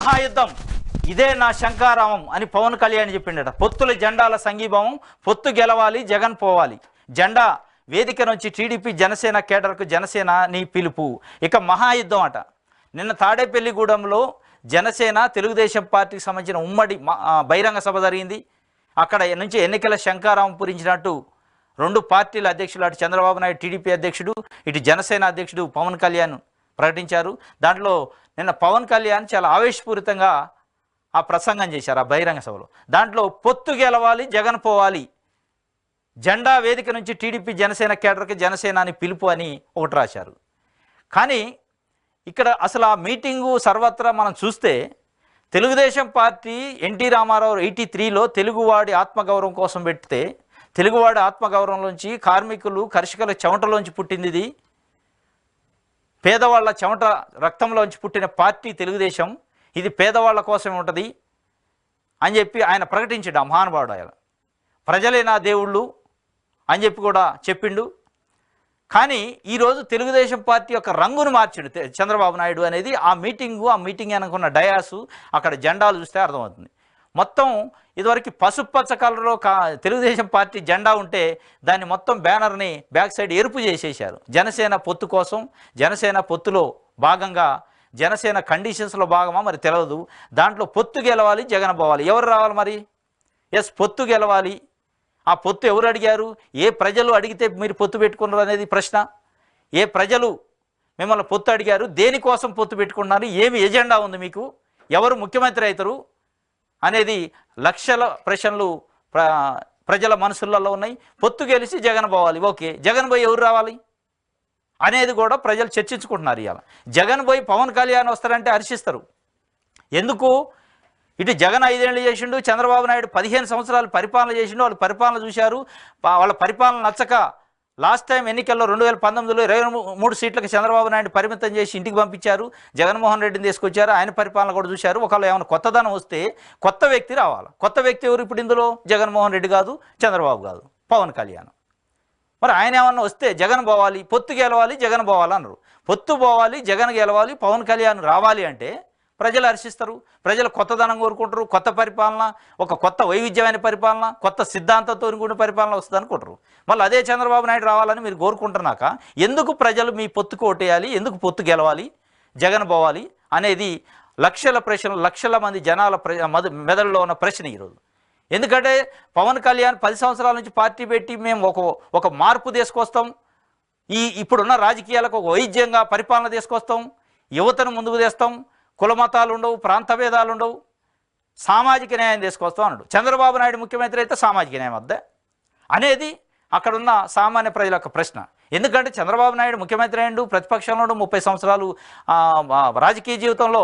మహాయుద్ధం ఇదే నా శంకారామం అని పవన్ కళ్యాణ్ చెప్పిండట. పొత్తుల జెండాల సంఘీభావం, పొత్తు గెలవాలి, జగన్ పోవాలి. జెండా వేదిక నుంచి టీడీపీ జనసేన కేడర్కు జనసేన నీ పిలుపు. ఇక మహాయుద్ధం అట. నిన్న తాడేపల్లిగూడెంలో జనసేన తెలుగుదేశం పార్టీకి సంబంధించిన ఉమ్మడి బహిరంగ సభ జరిగింది. అక్కడ నుంచి ఎన్నికల శంకారామం పూరించినట్టు రెండు పార్టీల అధ్యక్షులు, అటు చంద్రబాబు నాయుడు టీడీపీ అధ్యక్షుడు, ఇటు జనసేన అధ్యక్షుడు పవన్ కళ్యాణ్ ప్రకటించారు. దాంట్లో నిన్న పవన్ కళ్యాణ్ చాలా ఆవేశపూరితంగా ఆ ప్రసంగం చేశారు ఆ బహిరంగ సభలో. దాంట్లో పొత్తు గెలవాలి, జగన్ పోవాలి, జెండా వేదిక నుంచి టీడీపీ జనసేన కేడర్కి జనసేన అని పిలుపు అని ఒకటి రాశారు. కానీ ఇక్కడ అసలు ఆ మీటింగు సర్వత్రా మనం చూస్తే తెలుగుదేశం పార్టీ ఎన్టీ రామారావు 83లో తెలుగువాడి ఆత్మగౌరవం కోసం పెడితే, తెలుగువాడి ఆత్మగౌరవంలోంచి కార్మికులు కర్షకుల చెమటలోంచి పుట్టింది ఇది, పేదవాళ్ళ చెమట రక్తంలోంచి పుట్టిన పార్టీ తెలుగుదేశం, ఇది పేదవాళ్ళ కోసం ఉంటుంది అని చెప్పి ఆయన ప్రకటించాడు. ఆ మహానుభావుడు ఆయన ప్రజలే నా దేవుళ్ళు అని చెప్పి కూడా చెప్పిండు. కానీ ఈరోజు తెలుగుదేశం పార్టీ యొక్క రంగును మార్చాడు చంద్రబాబు నాయుడు అనేది ఆ మీటింగ్ అనుకున్న డయాసు, అక్కడ జెండాలు చూస్తే అర్థమవుతుంది. మొత్తం ఇదివరకు పసుపు పచ్చ కలర్లో తెలుగుదేశం పార్టీ జెండా ఉంటే దాన్ని మొత్తం బ్యానర్ని బ్యాక్ సైడ్ ఎరుపు చేసేసారు. జనసేన పొత్తు కోసం, జనసేన పొత్తులో భాగంగా, జనసేన కండిషన్స్లో భాగమా మరి తెలియదు. దాంట్లో పొత్తు గెలవాలి, జగన్ పోవాలి. ఎవరు రావాలి మరి? ఎస్, పొత్తు గెలవాలి. ఆ పొత్తు ఎవరు అడిగారు? ఏ ప్రజలు అడిగితే మీరు పొత్తు పెట్టుకున్నారు అనేది ప్రశ్న. ఏ ప్రజలు మిమ్మల్ని పొత్తు అడిగారు? దేనికోసం పొత్తు పెట్టుకున్నారు? ఏమి ఎజెండా ఉంది మీకు? ఎవరు ముఖ్యమంత్రి అవుతారు అనేది లక్షల ప్రశ్నలు ప్రజల మనసులలో ఉన్నాయి. పొత్తు గెలిచి జగన్ పోవాలి, ఓకే, జగన్ పోయి ఎవరు రావాలి అనేది కూడా ప్రజలు చర్చించుకుంటున్నారు. ఇవాళ జగన్ పోయి పవన్ కళ్యాణ్ వస్తారంటే హర్షిస్తారు. ఎందుకు? ఇటు జగన్ 5 ఏళ్ళు చేసిండు, చంద్రబాబు నాయుడు 15 సంవత్సరాలు పరిపాలన చేసిండు. వాళ్ళు పరిపాలన చూశారు. వాళ్ళ పరిపాలన నచ్చక లాస్ట్ టైం ఎన్నికల్లో 2019లో 23 సీట్లకు చంద్రబాబు నాయుడు పరిమితం చేసి ఇంటికి పంపించారు. జగన్మోహన్ రెడ్డిని తీసుకొచ్చారు. ఆయన పరిపాలన కూడా చూశారు. ఒకవేళ ఏమైనా కొత్తదనం వస్తే కొత్త వ్యక్తి రావాలి. కొత్త వ్యక్తి ఎవరు ఇప్పుడు ఇందులో? జగన్మోహన్ రెడ్డి కాదు, చంద్రబాబు కాదు, పవన్ కళ్యాణ్. మరి ఆయన ఏమన్నా వస్తే జగన్ పోవాలి, పొత్తు గెలవాలి, జగన్ పోవాలి అన్నారు. పొత్తు పోవాలి, జగన్ గెలవాలి, పవన్ కళ్యాణ్ రావాలి అంటే ప్రజలు హర్షిస్తారు. ప్రజలు కొత్తదనం కోరుకుంటారు. కొత్త పరిపాలన, ఒక కొత్త వైవిధ్యమైన పరిపాలన, కొత్త సిద్ధాంతంతో కూడిన పరిపాలన వస్తుంది అనుకుంటారు. మళ్ళీ అదే చంద్రబాబు నాయుడు రావాలని మీరు కోరుకుంటున్నాక ఎందుకు ప్రజలు మీ పొత్తుకు ఓటేయాలి, ఎందుకు పొత్తు గెలవాలి, జగన్ పోవాలి అనేది లక్షల ప్రశ్నలు, లక్షల మంది జనాల మెదడులో ఉన్న ప్రశ్న ఈరోజు. ఎందుకంటే పవన్ కళ్యాణ్ 10 సంవత్సరాల నుంచి పార్టీ పెట్టి మేము ఒక మార్పు తీసుకొస్తాం, ఇప్పుడున్న రాజకీయాలకు ఒక వైద్యంగా పరిపాలన తీసుకొస్తాం, యువతను ముందుకు తెస్తాం, కుల మతాలు ఉండవు, ప్రాంత భేదాలు ఉండవు, సామాజిక న్యాయం తీసుకొస్తాం అన్నాడు. చంద్రబాబు నాయుడు ముఖ్యమంత్రి అయితే సామాజిక న్యాయం వద్ద అనేది అక్కడున్న సామాన్య ప్రజల యొక్క ప్రశ్న. ఎందుకంటే చంద్రబాబు నాయుడు ముఖ్యమంత్రి అయ్యిండు, ప్రతిపక్షంలో 30 సంవత్సరాలు రాజకీయ జీవితంలో,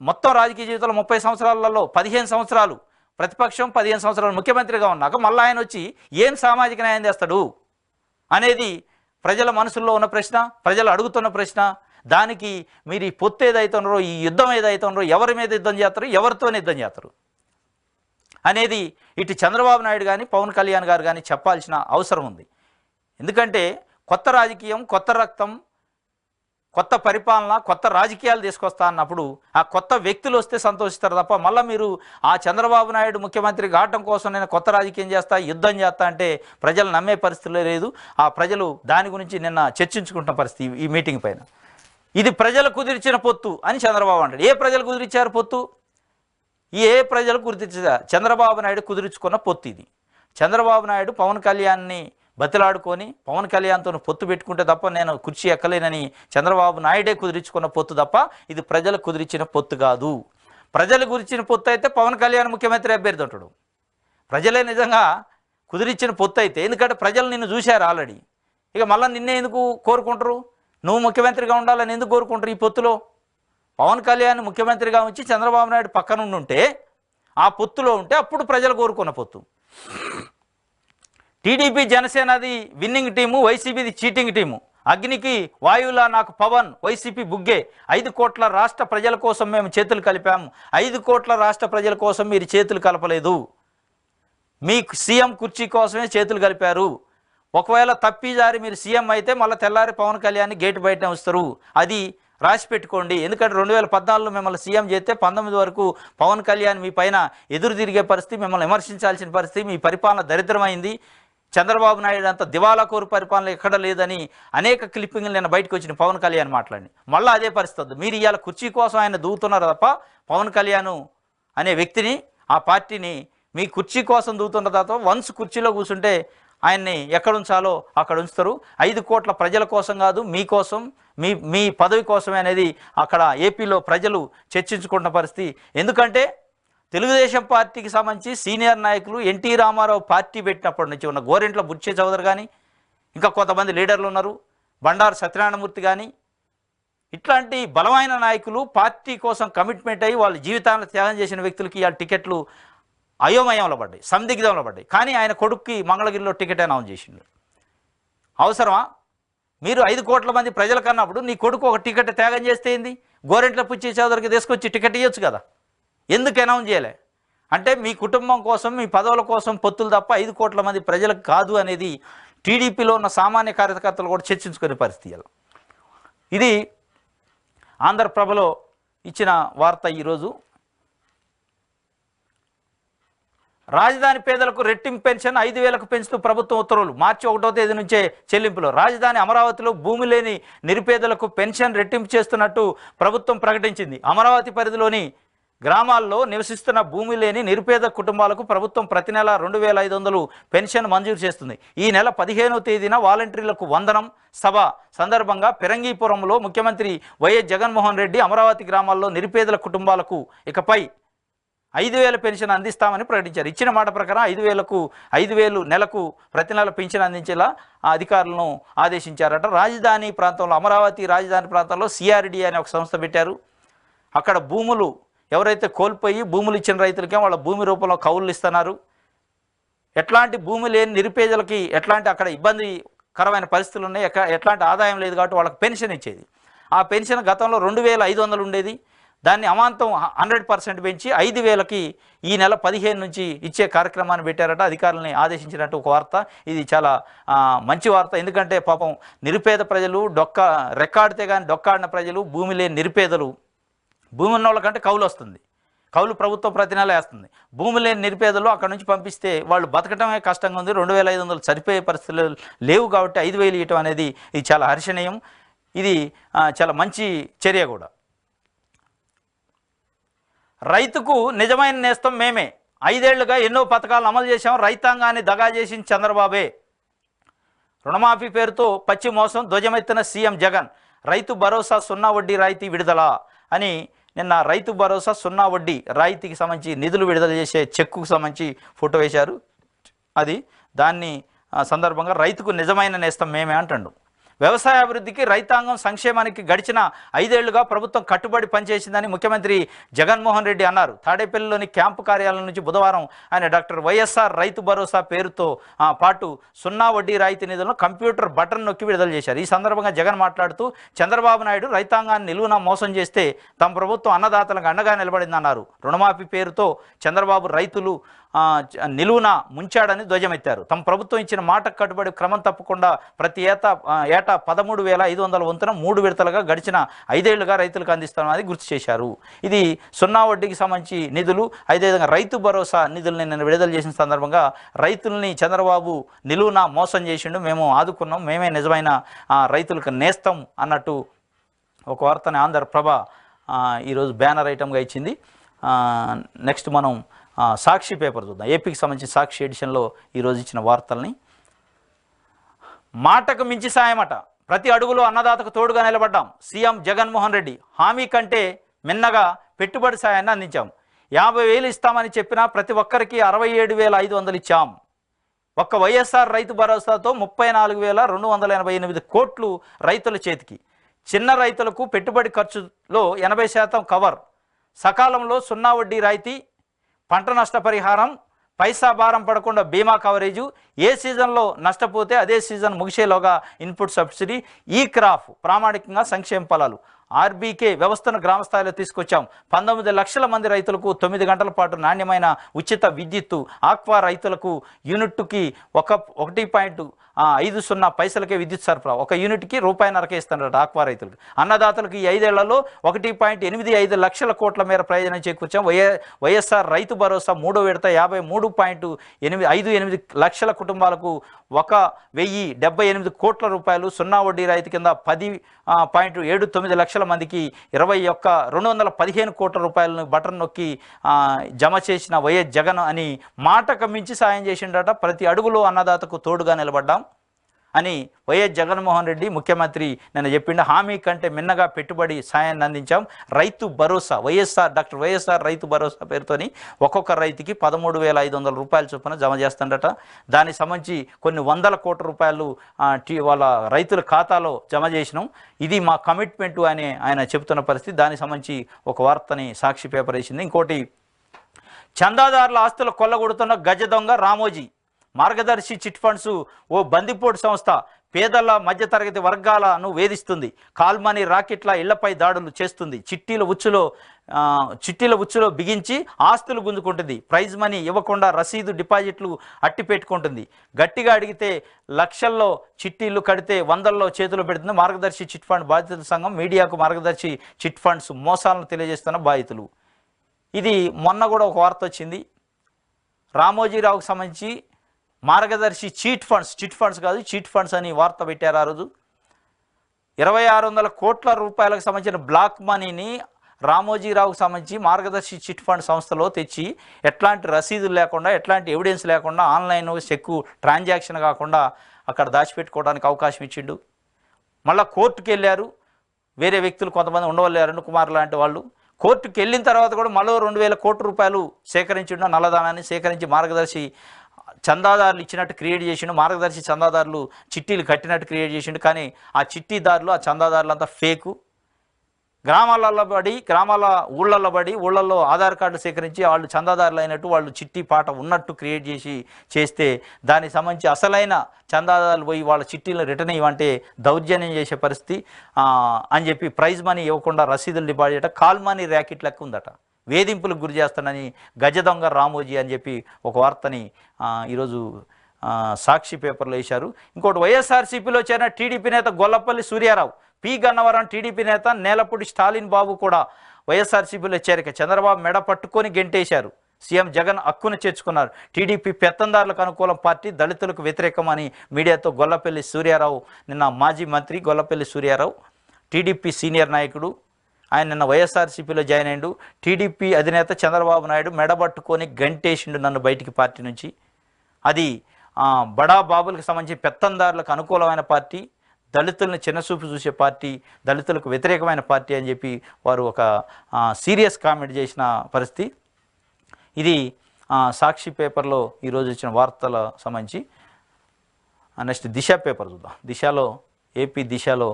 మొత్తం రాజకీయ జీవితంలో 30 సంవత్సరాలలో 15 సంవత్సరాలు ప్రతిపక్షం, 15 సంవత్సరాలు ముఖ్యమంత్రిగా ఉన్నాక మళ్ళీ ఆయన వచ్చి ఏం సామాజిక న్యాయం చేస్తాడు అనేది ప్రజల మనసుల్లో ఉన్న ప్రశ్న, ప్రజలు అడుగుతున్న ప్రశ్న. దానికి మీరు ఈ పొత్తు ఏదైతున్నారో, ఈ యుద్ధం ఏదైతున్నారో, ఎవరి మీద యుద్ధం చేస్తారు, ఎవరితో యుద్ధం చేస్తారు అనేది ఇటు చంద్రబాబు నాయుడు కానీ పవన్ కళ్యాణ్ గారు కానీ చెప్పాల్సిన అవసరం ఉంది. ఎందుకంటే కొత్త రాజకీయం, కొత్త రక్తం, కొత్త పరిపాలన, కొత్త రాజకీయాలు తీసుకొస్తా అన్నప్పుడు ఆ కొత్త వ్యక్తులు వస్తే సంతోషిస్తారు తప్ప మళ్ళీ మీరు ఆ చంద్రబాబు నాయుడు ముఖ్యమంత్రి కావటం కోసం నేను కొత్త రాజకీయం చేస్తా, యుద్ధం చేస్తా అంటే ప్రజలు నమ్మే పరిస్థితుల్లో లేదు. ఆ ప్రజలు దాని గురించి నిన్న చర్చించుకుంటున్న పరిస్థితి ఈ మీటింగ్ పైన. ఇది ప్రజలు కుదిర్చిన పొత్తు అని చంద్రబాబు అంటాడు. ఏ ప్రజలు కుదిరించారు పొత్తు? ఏ ప్రజలు కుదిరించారు? చంద్రబాబు నాయుడు కుదిరించుకున్న పొత్తు ఇది. చంద్రబాబు నాయుడు పవన్ కళ్యాణ్ని బతిలాడుకొని పవన్ కళ్యాణ్తో పొత్తు పెట్టుకుంటే తప్ప నేను కుర్చీ ఎక్కలేనని చంద్రబాబు నాయుడే కుదిరించుకున్న పొత్తు తప్ప ఇది ప్రజలు కుదిరించిన పొత్తు కాదు. ప్రజలు కుదిరించిన పొత్తు అయితే పవన్ కళ్యాణ్ ముఖ్యమంత్రి అభ్యర్థి ఉంటాడు. ప్రజలే నిజంగా కుదిరించిన పొత్తు అయితే, ఎందుకంటే ప్రజలు నిన్ను చూశారు ఆల్రెడీ. ఇక మళ్ళీ నిన్నే ఎందుకు కోరుకుంటారు? నువ్వు ముఖ్యమంత్రిగా ఉండాలని ఎందుకు కోరుకుంటారు? ఈ పొత్తులో పవన్ కళ్యాణ్ ముఖ్యమంత్రిగా ఉంచి చంద్రబాబు నాయుడు పక్కన ఉంటే ఆ పొత్తులో ఉంటే అప్పుడు ప్రజలు కోరుకున్న పొత్తు. టీడీపీ జనసేనది విన్నింగ్ టీము, వైసీపీది చీటింగ్ టీము. అగ్నికి వాయువులా నాకు పవన్, వైసీపీ బుగ్గే. 5 కోట్ల రాష్ట్ర ప్రజల కోసం మేము చేతులు కలిపాము. 5 కోట్ల రాష్ట్ర ప్రజల కోసం మీరు చేతులు కలపలేదు. మీ సీఎం కుర్చీ కోసమే చేతులు కలిపారు. ఒకవేళ తప్పిదారి మీరు సీఎం అయితే మళ్ళీ తెల్లారి పవన్ కళ్యాణ్ గేటు బయట ఉంచుతారు. అది రాసి పెట్టుకోండి. ఎందుకంటే 2014లో మిమ్మల్ని సీఎం చేస్తే 19 వరకు పవన్ కళ్యాణ్ మీ పైన ఎదురు తిరిగే పరిస్థితి, మిమ్మల్ని విమర్శించాల్సిన పరిస్థితి, మీ పరిపాలన దరిద్రమైంది, చంద్రబాబు నాయుడు అంత దివాలాకోరు పరిపాలన ఎక్కడ లేదని అనేక క్లిప్పింగ్లు నేను బయటకు వచ్చిన పవన్ కళ్యాణ్ మాట్లాడి మళ్ళీ అదే పరిస్థితి. మీరు ఇవాళ కుర్చీ కోసం ఆయన దూతున్నారు తప్ప పవన్ కళ్యాణ్ అనే వ్యక్తిని, ఆ పార్టీని మీ కుర్చీ కోసం దూతున్న తర్వాత వన్స్ కుర్చీలో కూర్చుంటే ఆయన్ని ఎక్కడ ఉంచాలో అక్కడ ఉంచుతారు. 5 కోట్ల ప్రజల కోసం కాదు, మీకోసం, మీ పదవి కోసమే అనేది అక్కడ ఏపీలో ప్రజలు చర్చించుకుంటున్న పరిస్థితి. ఎందుకంటే తెలుగుదేశం పార్టీకి సంబంధించి సీనియర్ నాయకులు ఎన్టీ రామారావు పార్టీ పెట్టినప్పటి నుంచి ఉన్న గోరెంట్ల బుచ్చే చౌదరి కానీ, ఇంకా కొంతమంది లీడర్లు ఉన్నారు, బండారు సత్యనారాయణమూర్తి కానీ, ఇట్లాంటి బలమైన నాయకులు పార్టీ కోసం కమిట్మెంట్ అయ్యి వాళ్ళ జీవితాలను త్యాగం చేసిన వ్యక్తులకి వాళ్ళ టికెట్లు అయోమయంలో పడ్డాయి, సందిగ్ధంలో పడ్డాయి. కానీ ఆయన కొడుక్కి మంగళగిరిలో టికెట్ అనౌన్స్ చేసిండు. అవసరమా? మీరు 5 కోట్ల మంది ప్రజలు కన్నప్పుడు నీ కొడుకు ఒక టికెట్ త్యాగం చేస్తే ఏంది? గోరెంట్ల బుచ్చే చౌదరికి తీసుకొచ్చి టికెట్ ఇవ్వచ్చు కదా, ఎందుకు అనౌన్స్ చేయలే? అంటే మీ కుటుంబం కోసం, మీ పదవుల కోసం పొత్తులు తప్ప 5 కోట్ల మంది ప్రజలకు కాదు అనేది టీడీపీలో ఉన్న సామాన్య కార్యకర్తలు కూడా చర్చించుకునే పరిస్థితి. ఇది ఆంధ్రప్రభలో ఇచ్చిన వార్త. ఈరోజు రాజధాని పేదలకు రెట్టింపు పెన్షన్ 5,000కు పెంచుతూ ప్రభుత్వం ఉత్తర్వులు. మార్చి 1వ తేదీ నుంచే చెల్లింపులు. రాజధాని అమరావతిలో భూమి లేని నిరుపేదలకు పెన్షన్ రెట్టింపు చేస్తున్నట్టు ప్రభుత్వం ప్రకటించింది. అమరావతి పరిధిలోని గ్రామాల్లో నివసిస్తున్న భూమి లేని నిరుపేద కుటుంబాలకు ప్రభుత్వం ప్రతి నెల 2,500 పెన్షన్ మంజూరు చేస్తుంది. ఈ నెల 15వ తేదీన వాలంటీర్లకు వందనం సభ సందర్భంగా పెరంగీపురంలో ముఖ్యమంత్రి వైఎస్ జగన్మోహన్ రెడ్డి అమరావతి గ్రామాల్లో నిరుపేదల కుటుంబాలకు ఇకపై 5,000 పెన్షన్ అందిస్తామని ప్రకటించారు. ఇచ్చిన మాట ప్రకారం 5,000 నెలకు ప్రతి నెల పెన్షన్ అందించేలా అధికారులను ఆదేశించారట. రాజధాని ప్రాంతంలో, అమరావతి రాజధాని ప్రాంతంలో సిఆర్డి అనే ఒక సంస్థ పెట్టారు. అక్కడ భూములు ఎవరైతే కోల్పోయి భూములు ఇచ్చిన రైతులకే వాళ్ళ భూమి రూపంలో కౌలు ఇస్తున్నారు. ఎట్లాంటి భూమి లేని నిరుపేదలకి ఎట్లాంటి అక్కడ ఇబ్బందికరమైన పరిస్థితులు ఉన్నాయి, ఎట్లాంటి ఆదాయం లేదు కాబట్టి వాళ్ళకి పెన్షన్ ఇచ్చేది. ఆ పెన్షన్ గతంలో 2,500 ఉండేది, దాన్ని అమాంతం 100% పెంచి 5,000కి ఈ నెల 15 నుంచి ఇచ్చే కార్యక్రమాన్ని పెట్టారట. అధికారులని ఆదేశించినట్టు ఒక వార్త. ఇది చాలా మంచి వార్త. ఎందుకంటే పాపం నిరుపేద ప్రజలు, రెక్కాడితే కానీ డొక్కాడిన ప్రజలు, భూమి లేని నిరుపేదలు, భూమి ఉన్న వాళ్ళకంటే కౌలు వస్తుంది, కౌలు ప్రభుత్వం ప్రతి నెల వేస్తుంది. భూమి లేని నిరుపేదలు అక్కడ నుంచి పంపిస్తే వాళ్ళు బతకటమే కష్టంగా ఉంది. 2,500 సరిపోయే పరిస్థితులు లేవు కాబట్టి 5,000 ఇవ్వటం అనేది ఇది చాలా హర్షణీయం. ఇది చాలా మంచి చర్య కూడా. రైతుకు నిజమైన నేస్తం మేమే, 5 ఏళ్లుగా ఎన్నో పథకాలను అమలు చేశాం, రైతాంగాన్ని దగా చేసిన చంద్రబాబే. రుణమాఫీ పేరుతో పచ్చి మోసం, ధ్వజమెత్తిన సీఎం జగన్. రైతు భరోసా 0 వడ్డీ రాయితీ విడుదల అని నిన్న రైతు భరోసా 0 వడ్డీ రాయితీకి సంబంధించి నిధులు విడుదల చేసే చెక్కుకు సంబంధించి ఫోటో వేశారు. దాన్ని సందర్భంగా రైతుకు నిజమైన నేస్తం మేమే అంటాడు. వ్యవసాయ అభివృద్ధికి, రైతాంగం సంక్షేమానికి గడిచిన 5 ఏళ్లుగా ప్రభుత్వం కట్టుబడి పనిచేసిందని ముఖ్యమంత్రి జగన్మోహన్ రెడ్డి అన్నారు. తాడేపల్లిలోని క్యాంపు కార్యాలయం నుంచి బుధవారం ఆయన డాక్టర్ వైఎస్ఆర్ రైతు భరోసా పేరుతో పాటు 0 వడ్డీ రాయితీ నిధులను కంప్యూటర్ బటన్ నొక్కి విడుదల చేశారు. ఈ సందర్భంగా జగన్ మాట్లాడుతూ చంద్రబాబు నాయుడు రైతాంగాన్ని నిలువున మోసం చేస్తే తమ ప్రభుత్వం అన్నదాతలకు అండగా నిలబడిందన్నారు. రుణమాఫీ పేరుతో చంద్రబాబు రైతులు నిలువున ముంచాడని ధ్వజమెత్తారు. తమ ప్రభుత్వం ఇచ్చిన మాటకు కట్టుబడి క్రమం తప్పకుండా ప్రతి ఏటా 13,500 వంతున 3 విడతలుగా గడిచిన 5 ఏళ్లుగా రైతులకు అందిస్తామని గుర్తు చేశారు. ఇది 0 వడ్డీకి సంబంధించి నిధులు, అదేవిధంగా రైతు భరోసా నిధుల్ని నేను విడుదల చేసిన సందర్భంగా రైతుల్ని చంద్రబాబు నిలువున మోసం చేసిండు, మేము ఆదుకున్నాం, మేమే నిజమైన రైతులకు నేస్తం అన్నట్టు ఒక వార్తని ఆంధ్రప్రభ ఈరోజు బ్యానర్ ఐటమ్గా ఇచ్చింది. నెక్స్ట్ మనం సాక్షి పేపర్ చూద్దాం. ఏపీకి సంబంధించి సాక్షి ఎడిషన్లో ఈరోజు ఇచ్చిన వార్తల్ని. మాటకు మించి సాయమట, ప్రతి అడుగులో అన్నదాతకు తోడుగా నిలబడ్డాం. సీఎం జగన్మోహన్ రెడ్డి హామీ కంటే మిన్నగా పెట్టుబడి సాయాన్ని అందించాం. 50,000 ఇస్తామని చెప్పినా ప్రతి ఒక్కరికి 67,500 ఇచ్చాం. ఒక్క వైఎస్ఆర్ రైతు భరోసాతో 34,288 కోట్లు రైతుల చేతికి. చిన్న రైతులకు పెట్టుబడి ఖర్చులో 80% కవర్. సకాలంలో 0 వడ్డీ రాయితీ, పంట నష్టపరిహారం, పైసా భారం పడకుండా బీమా కవరేజు, ఏ సీజన్లో నష్టపోతే అదే సీజన్ ముగిసేలోగా ఇన్పుట్ సబ్సిడీ, ఈ క్రాప్ ప్రామాణికంగా సంక్షేమ ఫలాలు. ఆర్బీకే వ్యవస్థను గ్రామ స్థాయిలో తీసుకొచ్చాం. 19 లక్షల మంది రైతులకు 9 గంటల పాటు నాణ్యమైన ఉచిత విద్యుత్తు. ఆక్వా రైతులకు యూనిట్కి 1.50 పైసలకే విద్యుత్ సరఫరా. ఒక యూనిట్కి ₹1.50 ఇస్తున్నారు ఆక్వా రైతులకు. అన్నదాతలకు ఈ 5 ఏళ్లలో 1.85 లక్షల కోట్ల మేర ప్రయోజనం చేకూర్చాం. వైఎస్ఆర్ రైతు భరోసా 3వ విడత 53.58 లక్షల కుటుంబాలకు 1,078 కోట్ల రూపాయలు. సున్నా వడ్డీ రైతు కింద 10.79 లక్షల మందికి 215 కోట్ల రూపాయలను బటన్ నొక్కి జమ చేసిన వైఎస్ జగన్ అని మాటకు మించి సాయం చేసిండట. ప్రతి అడుగులో అన్నదాతకు తోడుగా నిలబడ్డాం అని వైఎస్ జగన్మోహన్ రెడ్డి ముఖ్యమంత్రి నిన్న చెప్పిండు. హామీ కంటే మిన్నగా పెట్టుబడి సాయాన్ని అందించాం. రైతు భరోసా డాక్టర్ వైఎస్ఆర్ రైతు భరోసా పేరుతోని ఒక్కొక్క రైతుకి 13,500 రూపాయల చొప్పున జమ చేస్తుండట. దానికి సంబంధించి కొన్ని 100 కోట్ల రూపాయలు వాళ్ళ రైతుల ఖాతాలో జమ చేసినాం. ఇది మా కమిట్మెంటు అని ఆయన చెబుతున్న పరిస్థితి. దానికి సంబంధించి ఒక వార్తని సాక్షి పేపర్ వేసింది. ఇంకోటి, చందాదారుల ఆస్తులు కొల్లగొడుతున్న గజ దొంగ రామోజీ. మార్గదర్శి చిట్ ఫండ్స్ ఓ బందిపోటు సంస్థ. పేదల మధ్యతరగతి వర్గాలను వేధిస్తుంది. కాల్మనీ రాకెట్ల ఇళ్లపై దాడులు చేస్తుంది. చిట్టీల ఉచ్చులో బిగించి ఆస్తులు గుంజుకుంటుంది. ప్రైజ్ మనీ ఇవ్వకుండా రసీదు డిపాజిట్లు అట్టి పెట్టుకుంటుంది. గట్టిగా అడిగితే లక్షల్లో చిట్టీలు కడితే 100ల్లో చేతులు పెడుతుంది. మార్గదర్శి చిట్ ఫండ్ బాధితుల సంఘం మీడియాకు మార్గదర్శి చిట్ ఫండ్స్ మోసాలను తెలియజేస్తున్న బాధితులు. ఇది మొన్న కూడా ఒక వార్త వచ్చింది. రామోజీరావుకు సంబంధించి మార్గదర్శి చిట్ ఫండ్స్ కాదు చిట్ ఫండ్స్ అని వార్త పెట్టారు. ఆ రోజు 2,600 కోట్ల రూపాయలకు సంబంధించిన బ్లాక్ మనీని రామోజీరావుకు సంబంధించి మార్గదర్శి చిట్ ఫండ్ సంస్థలో తెచ్చి ఎట్లాంటి రసీదులు లేకుండా ఎట్లాంటి ఎవిడెన్స్ లేకుండా ఆన్లైన్ చెక్కు ట్రాన్సాక్షన్ కాకుండా అక్కడ దాచిపెట్టుకోవడానికి అవకాశం ఇచ్చిండు. మళ్ళీ కోర్టుకు వెళ్ళారు. వేరే వ్యక్తులు కొంతమంది ఉండవల్లి అరుణ్ కుమార్ లాంటి వాళ్ళు కోర్టుకు వెళ్ళిన తర్వాత కూడా మళ్ళీ 2,000 కోట్ల రూపాయలు సేకరించిండు. నల్లధనాన్ని సేకరించి మార్గదర్శి చందాదారులు ఇచ్చినట్టు క్రియేట్ చేసిండు. మార్గదర్శి చందాదారులు చిట్టీలు కట్టినట్టు క్రియేట్ చేసిండు. కానీ ఆ చిట్టీదారులు ఆ చందాదారులు అంతా ఫేకు. ఊళ్ళల్లో పడి ఊళ్ళల్లో ఆధార్ కార్డు సేకరించి వాళ్ళు చందాదారులు అయినట్టు వాళ్ళు చిట్టి పాట ఉన్నట్టు క్రియేట్ చేస్తే దానికి సంబంధించి అసలైన చందాదారులు పోయి వాళ్ళ చిట్టీలను రిటర్న్ ఇవ్వంటే దౌర్జన్యం చేసే పరిస్థితి అని చెప్పి ప్రైజ్ మనీ ఇవ్వకుండా రసీదులు డిపాజిట్ కాల్ మనీ ర్యాకెట్ లెక్క ఉందట. వేధింపులకు గురి చేస్తానని గజ దొంగ రామోజీ అని చెప్పి ఒక వార్తని ఈరోజు సాక్షి పేపర్లో వేశారు. ఇంకోటి, వైఎస్ఆర్సీపీలో చేరిన టీడీపీ నేత గొల్లపల్లి సూర్యారావు, పి గన్నవరం టీడీపీ నేత నేలపూడి స్టాలిన్ బాబు కూడా వైఎస్ఆర్సీపీలో చేరిక. చంద్రబాబు మెడ పట్టుకొని గెంటేశారు. సీఎం జగన్ హక్కును చేర్చుకున్నారు. టీడీపీ పెత్తందారులకు అనుకూలం పార్టీ, దళితులకు వ్యతిరేకమని మీడియాతో గొల్లపల్లి సూర్యారావు నిన్న మాజీ మంత్రి గొల్లపల్లి సూర్యారావు టీడీపీ సీనియర్ నాయకుడు. ఆయన నిన్న వైఎస్ఆర్సీపీలో జాయిన్ అయ్యిండు. టీడీపీ అధినేత చంద్రబాబు నాయుడు మెడబట్టుకొని గంటేసిండు నన్ను బయటికి పార్టీ నుంచి. అది బడా బాబులకు సంబంధించి పెత్తందారులకు అనుకూలమైన పార్టీ, దళితులను చిన్నచూపు చూసే పార్టీ, దళితులకు వ్యతిరేకమైన పార్టీ అని చెప్పి వారు ఒక సీరియస్ కామెంట్ చేసిన పరిస్థితి. ఇది సాక్షి పేపర్లో ఈరోజు వచ్చిన వార్తల సంబంధించి. నెక్స్ట్ దిశ పేపర్ చూద్దాం. ఏపీ దిశలో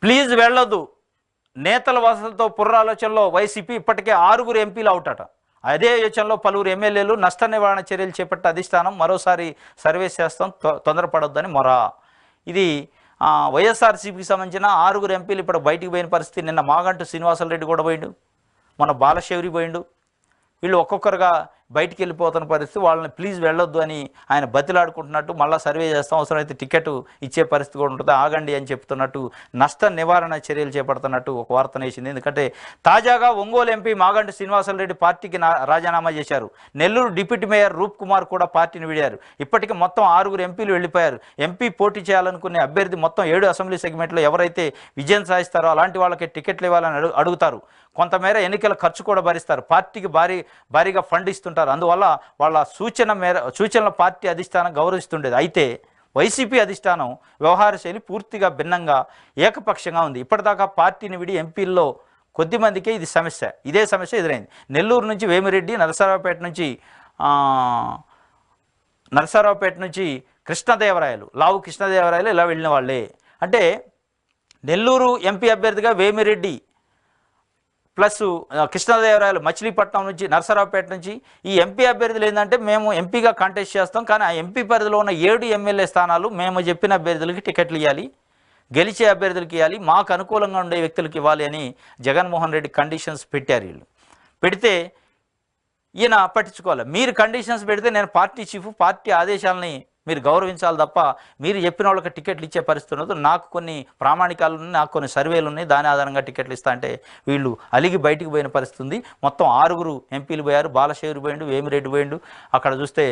ప్లీజ్ వెళ్ళొద్దు, నేతల వసతులతో పునరాలోచనలో వైసీపీ, ఇప్పటికే 6 ఎంపీలు అవుటట. అదే యోచనలో పలువురు ఎమ్మెల్యేలు. నష్ట నివారణ చర్యలు చేపట్టే అధిష్టానం మరోసారి సర్వే చేస్తాం, తొందరపడొద్దని మొర. ఇది వైఎస్ఆర్సీపీకి సంబంధించిన 6 ఎంపీలు ఇప్పుడు బయటికి పోయిన పరిస్థితి. నిన్న మాగంటి శ్రీనివాసరెడ్డి కూడా పోయిండు, మన బాలశౌరి పోయిండు. వీళ్ళు ఒక్కొక్కరుగా బయటికి వెళ్ళిపోతున్న పరిస్థితి. వాళ్ళని ప్లీజ్ వెళ్ళొద్దు అని ఆయన బతిలాడుకుంటున్నట్టు, మళ్ళీ సర్వే చేస్తాం, అవసరమైతే టికెట్ ఇచ్చే పరిస్థితి కూడా ఉంటుంది, ఆగండి అని చెప్తున్నట్టు, నష్ట నివారణ చర్యలు చేపడుతున్నట్టు ఒక వార్తను వేసింది. ఎందుకంటే తాజాగా ఒంగోలు ఎంపీ మాగంటి శ్రీనివాసరెడ్డి పార్టీకి రాజీనామా చేశారు. నెల్లూరు డిప్యూటీ మేయర్ రూప్ కుమార్ కూడా పార్టీని విడారు. ఇప్పటికీ మొత్తం 6 ఎంపీలు వెళ్ళిపోయారు. ఎంపీ పోటీ చేయాలనుకునే అభ్యర్థి మొత్తం 7 అసెంబ్లీ సెగ్మెంట్లో ఎవరైతే విజయం సాధిస్తారో అలాంటి వాళ్ళకి టికెట్లు ఇవ్వాలని అడుగుతారు. కొంతమేర ఎన్నికల ఖర్చు కూడా భరిస్తారు. పార్టీకి భారీగా ఫండ్ ఇస్తుంటారు. అందువల్ల వాళ్ళ సూచనల పార్టీ అధిష్టానం గౌరవిస్తుండేది. అయితే వైసీపీ అధిష్టానం వ్యవహార శైలి పూర్తిగా భిన్నంగా ఏకపక్షంగా ఉంది. ఇప్పటిదాకా పార్టీని విడి ఎంపీల్లో కొద్దిమందికే ఇదే సమస్య ఎదురైంది. నెల్లూరు నుంచి వేమిరెడ్డి, నరసరావుపేట నుంచి కృష్ణదేవరాయలు, లావు కృష్ణదేవరాయలు ఇలా వెళ్ళిన వాళ్ళే. అంటే నెల్లూరు ఎంపీ అభ్యర్థిగా వేమిరెడ్డి ప్లస్ కృష్ణదేవరాయలు మచిలీపట్నం నుంచి, నరసరావుపేట నుంచి ఈ ఎంపీ అభ్యర్థులు ఏంటంటే మేము ఎంపీగా కంటెస్ట్ చేస్తాం, కానీ ఆ ఎంపీ పరిధిలో ఉన్న 7 ఎమ్మెల్యే స్థానాలు మేము చెప్పిన అభ్యర్థులకి టికెట్లు ఇవ్వాలి, గెలిచే అభ్యర్థులకి ఇవ్వాలి, మాకు అనుకూలంగా ఉండే వ్యక్తులకి ఇవ్వాలి అని జగన్మోహన్ రెడ్డి కండిషన్స్ పెట్టారు. వీళ్ళు పెడితే ఈయన పట్టించుకోవాలి. మీరు కండిషన్స్ పెడితే నేను పార్టీ చీఫ్, పార్టీ ఆదేశాలని మీరు గౌరవించాలి తప్ప మీరు చెప్పిన వాళ్ళకి టికెట్లు ఇచ్చే పరిస్థితి ఉండదు. నాకు కొన్ని ప్రామాణికాలు ఉన్నాయి, నాకు కొన్ని సర్వేలు ఉన్నాయి, దాని ఆధారంగా టికెట్లు ఇస్తా అంటే వీళ్ళు అలిగి బయటికి పోయిన పరిస్థితి ఉంది. మొత్తం 6 ఎంపీలు పోయారు. బాలశేఖర్ పోయిండు, వేమిరెడ్డి పోయిండు, అక్కడ చూస్తే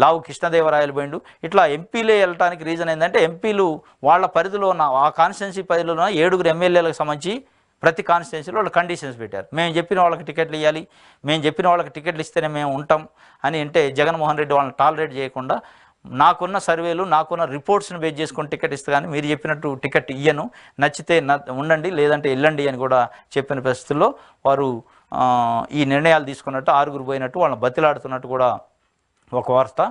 లావు కృష్ణదేవరాయలు పోయిండు. ఇట్లా ఎంపీలే వెళ్ళటానికి రీజన్ ఏంటంటే ఎంపీలు వాళ్ళ పరిధిలో ఉన్న ఆ కాన్స్టిట్యున్సీ పరిధిలో ఉన్న 7 ఎమ్మెల్యేలకు సంబంధించి ప్రతి కాన్స్టిట్యున్సీలో వాళ్ళు కండిషన్స్ పెట్టారు. మేము చెప్పిన వాళ్ళకి టికెట్లు ఇవ్వాలి, మేము చెప్పిన వాళ్ళకి టికెట్లు ఇస్తేనే మేము ఉంటాం అని అంటే జగన్మోహన్ రెడ్డి వాళ్ళని టాలరేట్ చేయకుండా నాకున్న సర్వేలు నాకున్న రిపోర్ట్స్ని బేస్ చేసుకొని టికెట్ ఇస్తే కానీ మీరు చెప్పినట్టు టికెట్ ఇయ్యను, నచ్చితే ఉండండి లేదంటే వెళ్ళండి అని కూడా చెప్పిన పరిస్థితుల్లో వారు ఈ నిర్ణయాలు తీసుకున్నట్టు 6 పోయినట్టు వాళ్ళని బతిలాడుతున్నట్టు కూడా ఒక వార్త.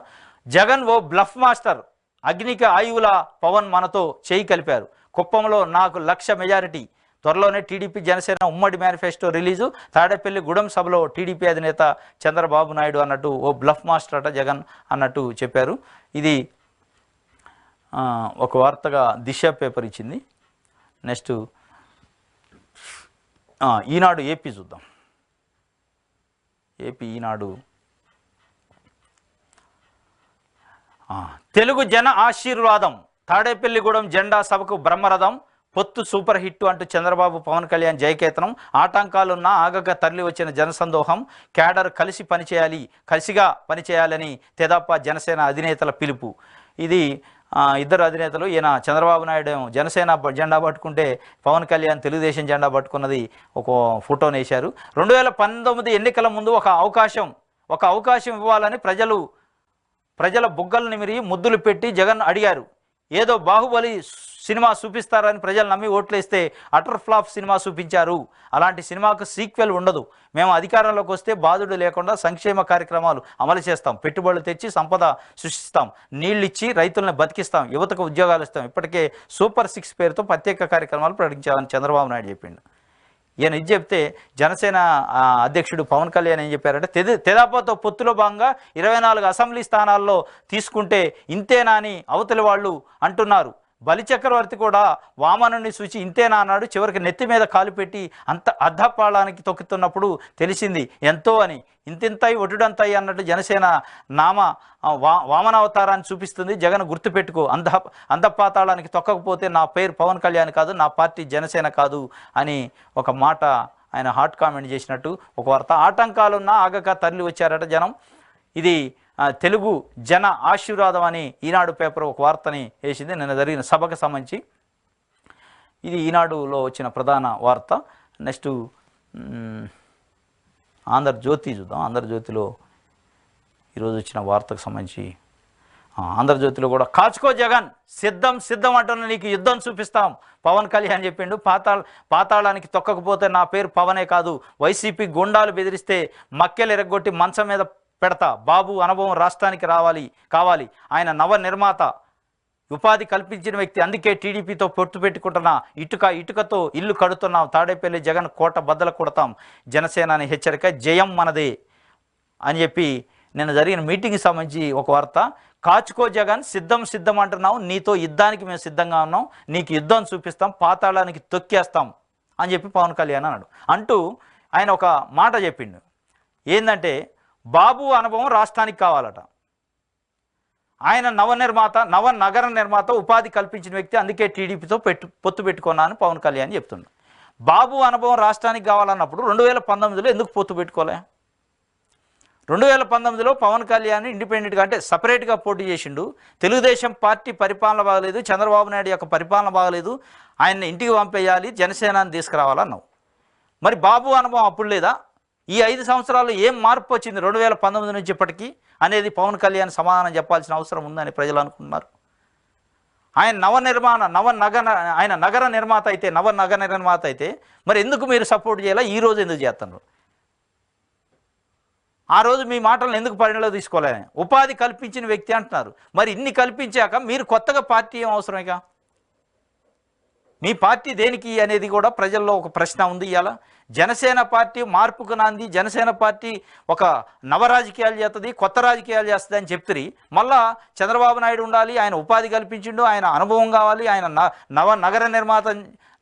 జగన్ ఓ బ్లఫ్ మాస్టర్, అగ్నికి ఆయువుల పవన్ మనతో చేయి కలిపారు, కుప్పంలో నాకు 1,00,000 మెజారిటీ, త్వరలోనే టీడీపీ జనసేన ఉమ్మడి మేనిఫెస్టో రిలీజు, తాడేపల్లి గూడెం సభలో టీడీపీ అధినేత చంద్రబాబు నాయుడు అన్నట్టు ఓ బ్లఫ్ మాస్టర్ అట జగన్ అన్నట్టు చెప్పారు. ఇది ఒక వార్తగా దిశ పేపర్ ఇచ్చింది. నెక్స్ట్ ఈనాడు ఏపీ చూద్దాం. ఏపీ ఈనాడు తెలుగు జన ఆశీర్వాదం, తాడేపల్లిగూడెం జెండా సభకు బ్రహ్మరథం, పొత్తు సూపర్ హిట్ అంటూ చంద్రబాబు పవన్ కళ్యాణ్ జయకేతనం, ఆటంకాలున్న ఆగక తరలి వచ్చిన జనసందోహం, క్యాడర్ కలిసిగా పనిచేయాలని తెదాపా జనసేన అధినేతల పిలుపు. ఇది ఇద్దరు అధినేతలు, ఈయన చంద్రబాబు నాయుడు జనసేన జెండా పట్టుకుంటే పవన్ కళ్యాణ్ తెలుగుదేశం జెండా పట్టుకున్నది ఒక ఫోటోని వేశారు. 2019 ఎన్నికల ముందు ఒక అవకాశం ఇవ్వాలని ప్రజల బుగ్గలు నిమిరి ముద్దులు పెట్టి జగన్ అడిగారు. ఏదో బాహుబలి సినిమా చూపిస్తారని ప్రజలు నమ్మి ఓట్లేస్తే అటర్ ఫ్లాప్ సినిమా చూపించారు. అలాంటి సినిమాకు సీక్వెల్ ఉండదు. మేము అధికారంలోకి వస్తే బాధుడు లేకుండా సంక్షేమ కార్యక్రమాలు అమలు చేస్తాం, పెట్టుబడులు తెచ్చి సంపద సృష్టిస్తాం, నీళ్ళిచ్చి రైతులను బతికిస్తాం, యువతకు ఉద్యోగాలు ఇస్తాం. ఇప్పటికే సూపర్ 6 పేరుతో ప్రత్యేక కార్యక్రమాలు ప్రకటించాలని చంద్రబాబు నాయుడు చెప్పిండు. ఈయన ఇది చెప్తే జనసేన అధ్యక్షుడు పవన్ కళ్యాణ్ ఏం చెప్పారంటే తెదాపాతో పొత్తులో భాగంగా 24 అసెంబ్లీ స్థానాల్లో తీసుకుంటే ఇంతేనా అని అవతలి వాళ్ళు అంటున్నారు. బలిచక్రవర్తి కూడా వామనుని సూచి ఇంతేనా అన్నాడు. చివరికి నెత్తి మీద కాలు పెట్టి అర్ధపాళానికి తొక్కుతున్నప్పుడు తెలిసింది ఎంతో అని. ఇంతింతాయి ఒడ్డుడంతాయి అన్నట్టు జనసేన వామనావతారాన్ని చూపిస్తుంది. జగన్ గుర్తుపెట్టుకో, అంధపాతాళానికి తొక్కకపోతే నా పేరు పవన్ కళ్యాణ్ కాదు, నా పార్టీ జనసేన కాదు అని ఒక మాట ఆయన హాట్ కామెంట్ చేసినట్టు ఒక వార్త. ఆటంకాలున్నా ఆగక తరలి వచ్చారట జనం. ఇది తెలుగు జన ఆశీర్వాదం అని ఈనాడు పేపర్ ఒక వార్తని వేసింది నిన్న జరిగిన సభకు సంబంధించి. ఇది ఈనాడులో వచ్చిన ప్రధాన వార్త. నెక్స్ట్ ఆంధ్రజ్యోతి చూద్దాం. ఆంధ్రజ్యోతిలో ఈరోజు వచ్చిన వార్తకు సంబంధించి ఆంధ్రజ్యోతిలో కూడా కాచుకో జగన్, సిద్ధం అంటున్న నీకు యుద్ధం చూపిస్తాం పవన్ కళ్యాణ్ చెప్పిండు. పాతాళానికి తొక్కకపోతే నా పేరు పవనే కాదు, వైసీపీ గుండాలు బెదిరిస్తే మక్కెలు ఎరగొట్టి మంచం మీద పెడతా, బాబు అనుభవం రాష్ట్రానికి కావాలి. ఆయన నవ నిర్మాత, ఉపాధి కల్పించిన వ్యక్తి, అందుకే టీడీపీతో పొత్తు పెట్టుకుంటున్నా, ఇటుకతో ఇల్లు కడుతున్నాం, తాడేపల్లి జగన్ కోట బద్దలు కొడతాం, జనసేన అని హెచ్చరిక, జయం మనదే అని చెప్పి నిన్న జరిగిన మీటింగ్కి సంబంధించి ఒక వార్త. కాచుకో జగన్, సిద్ధం అంటున్నావు, నీతో యుద్ధానికి మేము సిద్ధంగా ఉన్నాం, నీకు యుద్ధం చూపిస్తాం, పాతాళానికి తొక్కేస్తాం అని చెప్పి పవన్ కళ్యాణ్ అన్నాడు. అంటూ ఆయన ఒక మాట చెప్పిండు. ఏంటంటే బాబు అనుభవం రాష్ట్రానికి కావాలట. ఆయన నగర నిర్మాత, ఉపాధి కల్పించిన వ్యక్తి, అందుకే టీడీపీతో పొత్తు పెట్టుకున్నా అని పవన్ కళ్యాణ్ చెప్తున్నాడు. బాబు అనుభవం రాష్ట్రానికి కావాలన్నప్పుడు 2019లో ఎందుకు పొత్తు పెట్టుకోలే? 2019లో పవన్ కళ్యాణ్ ఇండిపెండెంట్గా అంటే సపరేట్గా పోటీ చేసిండు. తెలుగుదేశం పార్టీ పరిపాలన బాగలేదు, చంద్రబాబు నాయుడు యొక్క పరిపాలన బాగలేదు, ఆయన్ని ఇంటికి పంపేయాలి, జనసేనాన్ని తీసుకురావాలన్నావు. మరి బాబు అనుభవం అప్పుడు లేదా? ఈ 5 సంవత్సరాలు ఏం మార్పు వచ్చింది 2019 నుంచి ఇప్పటికీ అనేది పవన్ కళ్యాణ్ సమాధానం చెప్పాల్సిన అవసరం ఉందని ప్రజలు అనుకుంటున్నారు. ఆయన నగర నిర్మాత అయితే మరి ఎందుకు మీరు సపోర్ట్ చేయాలా? ఈ రోజు ఎందుకు చేస్తున్నారు? ఆ రోజు మీ మాటలను ఎందుకు పరిణిలో తీసుకోలే? ఉపాధి కల్పించిన వ్యక్తి అంటున్నారు. మరి ఇన్ని కల్పించాక మీరు కొత్తగా పార్టీ ఏం అవసరమేగా? మీ పార్టీ దేనికి అనేది కూడా ప్రజల్లో ఒక ప్రశ్న ఉంది. ఇవాళ జనసేన పార్టీ మార్పుకు నాంది, జనసేన పార్టీ ఒక నవ రాజకీయాలు చేస్తుంది, కొత్త రాజకీయాలు చేస్తుంది అని చెప్తురి. మళ్ళా చంద్రబాబు నాయుడు ఉండాలి, ఆయన ఉపాధి కల్పించిండు, ఆయన అనుభవం కావాలి, ఆయన నగర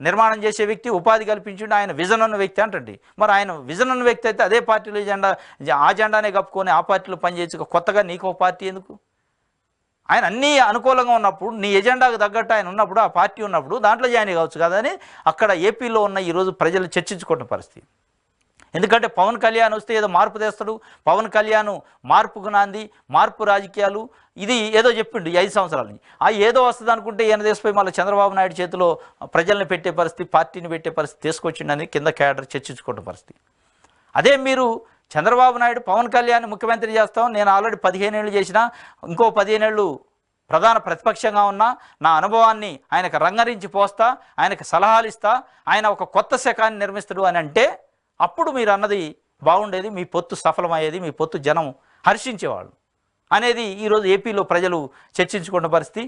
నిర్మాణం చేసే వ్యక్తి, ఉపాధి కల్పించిండు, ఆయన విజన్ ఉన్న వ్యక్తి అంటండి. మరి ఆయన విజన్ ఉన్న వ్యక్తి అయితే అదే పార్టీలో ఆ జెండానే కప్పుకొని ఆ పార్టీలో పనిచేసి కొత్తగా నీకు పార్టీ ఎందుకు? ఆయన అన్నీ అనుకూలంగా ఉన్నప్పుడు, నీ ఎజెండాకు తగ్గట్టు ఆయన ఉన్నప్పుడు, ఆ పార్టీ ఉన్నప్పుడు దాంట్లో జాయిన్ కావచ్చు కదా అని అక్కడ ఏపీలో ఉన్న ఈరోజు ప్రజలు చర్చించుకుంటున్న పరిస్థితి. ఎందుకంటే పవన్ కళ్యాణ్ వస్తే ఏదో మార్పు తెస్తాడు, పవన్ కళ్యాణ్ మార్పుకు నాంది, మార్పు రాజకీయాలు, ఇది ఏదో చెప్పిండు ఈ 5 సంవత్సరాల నుంచి. ఏదో వస్తుంది అనుకుంటే ఈయన దేశపై మళ్ళీ చంద్రబాబు నాయుడు చేతిలో ప్రజల్ని పెట్టే పరిస్థితి, పార్టీని పెట్టే పరిస్థితి తీసుకొచ్చిండని కింద క్యాడర్ చర్చించుకుంటున్న పరిస్థితి. అదే మీరు చంద్రబాబు నాయుడు పవన్ కళ్యాణ్ ముఖ్యమంత్రి చేస్తాం, నేను ఆల్రెడీ 15 ఏళ్ళు చేసినా, ఇంకో 15 ఏళ్ళు ప్రధాన ప్రతిపక్షంగా ఉన్నా, నా అనుభవాన్ని ఆయనకు రంగరించి పోస్తా, ఆయనకు సలహాలు ఇస్తా, ఆయన ఒక కొత్త శకాన్ని నిర్మిస్తాడు అని అంటే అప్పుడు మీరు అన్నది బాగుండేది, మీ పొత్తు సఫలమయ్యేది, మీ పొత్తు జనం హర్షించేవాళ్ళు అనేది ఈరోజు ఏపీలో ప్రజలు చర్చించుకున్న పరిస్థితి.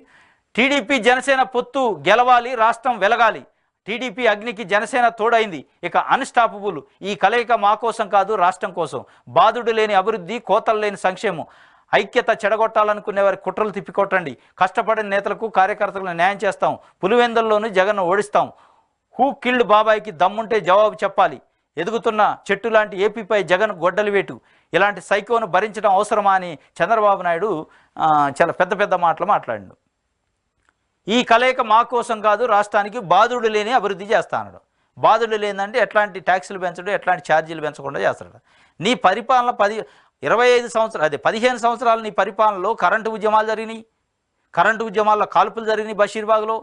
టీడీపీ జనసేన పొత్తు గెలవాలి, రాష్ట్రం వెలగాలి. టీడీపీ అగ్నికి జనసేన తోడైంది, ఇక అన్స్టాపబుల్. ఈ కలయిక మా కోసం కాదు, రాష్ట్రం కోసం. బాధుడు లేని అభివృద్ధి, కోతలు లేని సంక్షేమం. ఐక్యత చెడగొట్టాలనుకునే వారి కుట్రలు తిప్పికొట్టండి. కష్టపడిన నేతలకు కార్యకర్తలకు న్యాయం చేస్తాం. పులివెందుల్లోనూ జగన్ను ఓడిస్తాం. హూ కిల్డ్ బాబాయికి దమ్ముంటే జవాబు చెప్పాలి. ఎదుగుతున్న చెట్టు లాంటి ఏపీపై జగన్ గొడ్డలి వేటు. ఇలాంటి సైకోను భరించడం అవసరమా అని చంద్రబాబు నాయుడు చాలా పెద్ద పెద్ద మాటలు మాట్లాడిండు. ఈ కలయిక మా కోసం కాదు, రాష్ట్రానికి బాధుడు లేని అభివృద్ధి చేస్తా అన్నాడు. బాధుడు లేదంటే ఎట్లాంటి ట్యాక్సులు పెంచడం, ఎట్లాంటి ఛార్జీలు పెంచకుండా చేస్తాడు. నీ పరిపాలన 25 సంవత్సరాలు, అదే 15 సంవత్సరాలు నీ పరిపాలనలో కరెంటు ఉద్యమాలు జరిగినాయి, కరెంటు ఉద్యమాల్లో కాల్పులు జరిగినాయి, బషీర్బాగ్లో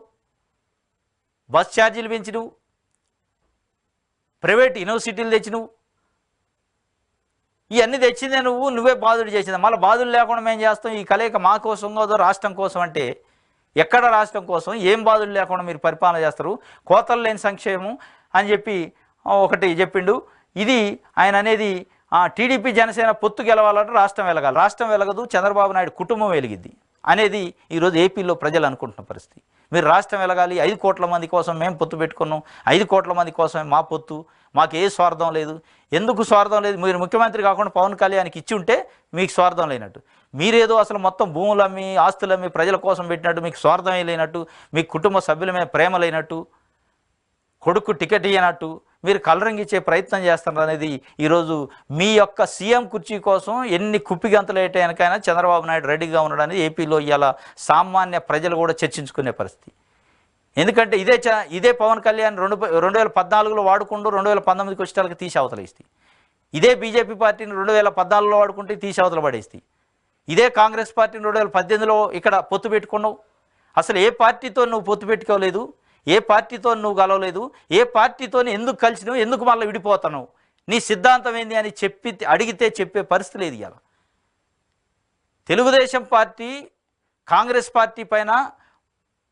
బస్ ఛార్జీలు పెంచినవు, ప్రైవేట్ యూనివర్సిటీలు తెచ్చినవు, ఇవన్నీ తెచ్చిందే నువ్వే బాధుడు చేసింది. మళ్ళీ బాధుడు లేకుండా మేము చేస్తాం, ఈ కలయిక మా కోసం కాదు, రాష్ట్రం కోసం అంటే ఎక్కడ రాష్ట్రం కోసం, ఏం బాధలు లేకుండా మీరు పరిపాలన చేస్తారు? కోతలు లేని సంక్షేమం అని చెప్పి ఒకటి చెప్పిండు. ఇది ఆయన అనేది టీడీపీ జనసేన పొత్తు గెలవాలంటే రాష్ట్రం వెలగాలి, రాష్ట్రం వెలగదు, చంద్రబాబు నాయుడు కుటుంబం వెలిగిద్ది అనేది ఈరోజు ఏపీలో ప్రజలు అనుకుంటున్న పరిస్థితి. మీరు రాష్ట్రం వెలగాలి, 5 కోట్ల మంది కోసం మేము పొత్తు పెట్టుకున్నాం, 5 కోట్ల మంది కోసమే మా పొత్తు, మాకు ఏ స్వార్థం లేదు. ఎందుకు స్వార్థం లేదు? మీరు ముఖ్యమంత్రి కాకుండా పవన్ కళ్యాణ్కి ఇచ్చి ఉంటే మీకు స్వార్థం లేనట్టు. మీరేదో అసలు మొత్తం భూములమ్మి, ఆస్తులమ్మి ప్రజల కోసం పెట్టినట్టు, మీకు స్వార్థమే లేనట్టు, మీ కుటుంబ సభ్యుల మీద ప్రేమ లేనట్టు, కొడుకు టికెట్ ఇయ్యనట్టు మీరు కలరింగ్ ఇచ్చే ప్రయత్నం చేస్తున్నారు అనేది ఈరోజు మీ యొక్క సీఎం కుర్చీ కోసం ఎన్ని కుప్పిగంతలు వేయటానికైనా చంద్రబాబు నాయుడు రెడీగా ఉన్నాడని ఏపీలో ఇవాళ సామాన్య ప్రజలు కూడా చర్చించుకునే పరిస్థితి. ఎందుకంటే ఇదే పవన్ కళ్యాణ్ 2014లో వాడుకుంటూ 2019కి వచ్చేటానికి తీసి అవతల ఇస్తే, ఇదే బీజేపీ పార్టీని 2014లో వాడుకుంటే తీసి అవతల పడేస్తే, ఇదే కాంగ్రెస్ పార్టీని 2018లో ఇక్కడ పొత్తు పెట్టుకున్నావు. అసలు ఏ పార్టీతో నువ్వు పొత్తు పెట్టుకోలేదు, ఏ పార్టీతో నువ్వు కలవలేదు, ఏ పార్టీతో ఎందుకు కలిసినావు, ఎందుకు మళ్ళీ విడిపోతున్నావు, నీ సిద్ధాంతం ఏంది అని అడిగితే చెప్పే పరిస్థితి లేదు. ఇవాళ తెలుగుదేశం పార్టీ కాంగ్రెస్ పార్టీ పైన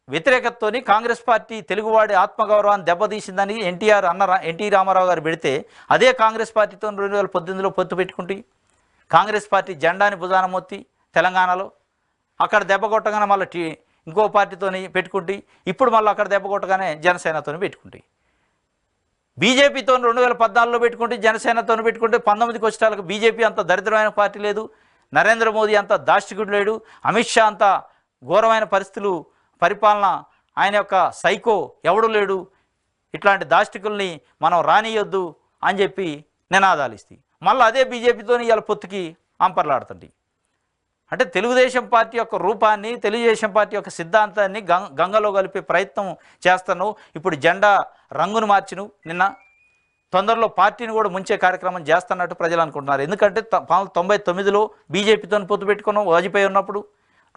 వ్యతిరేకతతోని కాంగ్రెస్ పార్టీ తెలుగువాడి ఆత్మగౌరవాన్ని దెబ్బతీసిందని ఎన్టీ రామారావు గారు పెడితే, అదే కాంగ్రెస్ పార్టీతో 2018లో పొత్తు పెట్టుకుంటే కాంగ్రెస్ పార్టీ జెండాని భుజాన మొత్తి తెలంగాణలో అక్కడ దెబ్బ కొట్టగానే మళ్ళీ ఇంకో పార్టీతోని పెట్టుకుంటే, ఇప్పుడు మళ్ళీ అక్కడ దెబ్బ కొట్టగానే జనసేనతో పెట్టుకుంటే, బీజేపీతో 2014లో పెట్టుకుంటే, జనసేనతో పెట్టుకుంటే, 19కి వచ్చేటాలకు బీజేపీ అంత దరిద్రమైన పార్టీ లేదు, నరేంద్ర మోదీ అంత దాష్టికుడు లేడు, అమిత్ షా అంత ఘోరమైన పరిస్థితులు, పరిపాలన ఆయన యొక్క సైకో ఎవడు లేడు, ఇట్లాంటి దాష్టికుల్ని మనం రానియొద్దు అని చెప్పి నినాదాలు ఇస్తాయి. మళ్ళీ అదే బీజేపీతో ఇవాళ పొత్తుకి అంపర్లాడుతుంది. అంటే తెలుగుదేశం పార్టీ యొక్క రూపాన్ని, తెలుగుదేశం పార్టీ యొక్క సిద్ధాంతాన్ని గంగలో కలిపే ప్రయత్నం చేస్తాను. ఇప్పుడు జెండా రంగును మార్చిను, నిన్న తొందరలో పార్టీని కూడా ముంచే కార్యక్రమం చేస్తున్నట్టు ప్రజలు అనుకుంటున్నారు. ఎందుకంటే 1999లో బీజేపీతో పొత్తు పెట్టుకున్నాం వాజ్పేయి ఉన్నప్పుడు,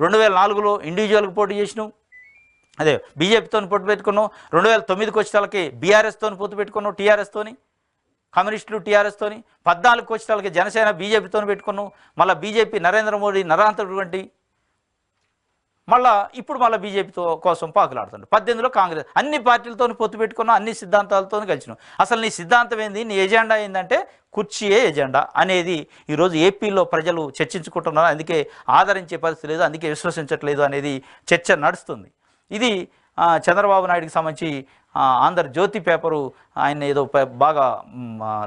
2004లో ఇండివిజువల్కి పోటీ చేసినాం, అదే బీజేపీతో పొత్తు పెట్టుకున్నాం, 2009కి వచ్చేటాలకి బీఆర్ఎస్తో పొత్తు పెట్టుకున్నాం, టీఆర్ఎస్తోని, కమ్యూనిస్టులు టీఆర్ఎస్తోని, 14కి వచ్చేటాలకి జనసేన బీజేపీతో పెట్టుకున్నాం, మళ్ళీ బీజేపీ నరేంద్ర మోడీ నరాంతటువంటి, మళ్ళీ ఇప్పుడు మళ్ళీ బీజేపీతో కోసం పాకులాడుతుంది. 18లో కాంగ్రెస్, అన్ని పార్టీలతో పొత్తు పెట్టుకున్నాం, అన్ని సిద్ధాంతాలతో కలిసినాం. అసలు నీ సిద్ధాంతం ఏంది, నీ ఎజెండా ఏంటంటే కుర్చీయే ఎజెండా అనేది ఈరోజు ఏపీలో ప్రజలు చర్చించుకుంటున్నారు. అందుకే ఆదరించే పరిస్థితి లేదు, అందుకే విశ్వసించట్లేదు అనేది చర్చ నడుస్తుంది. ఇది చంద్రబాబు నాయుడికి సంబంధించి ఆంధ్రజ్యోతి పేపరు ఆయన ఏదో బాగా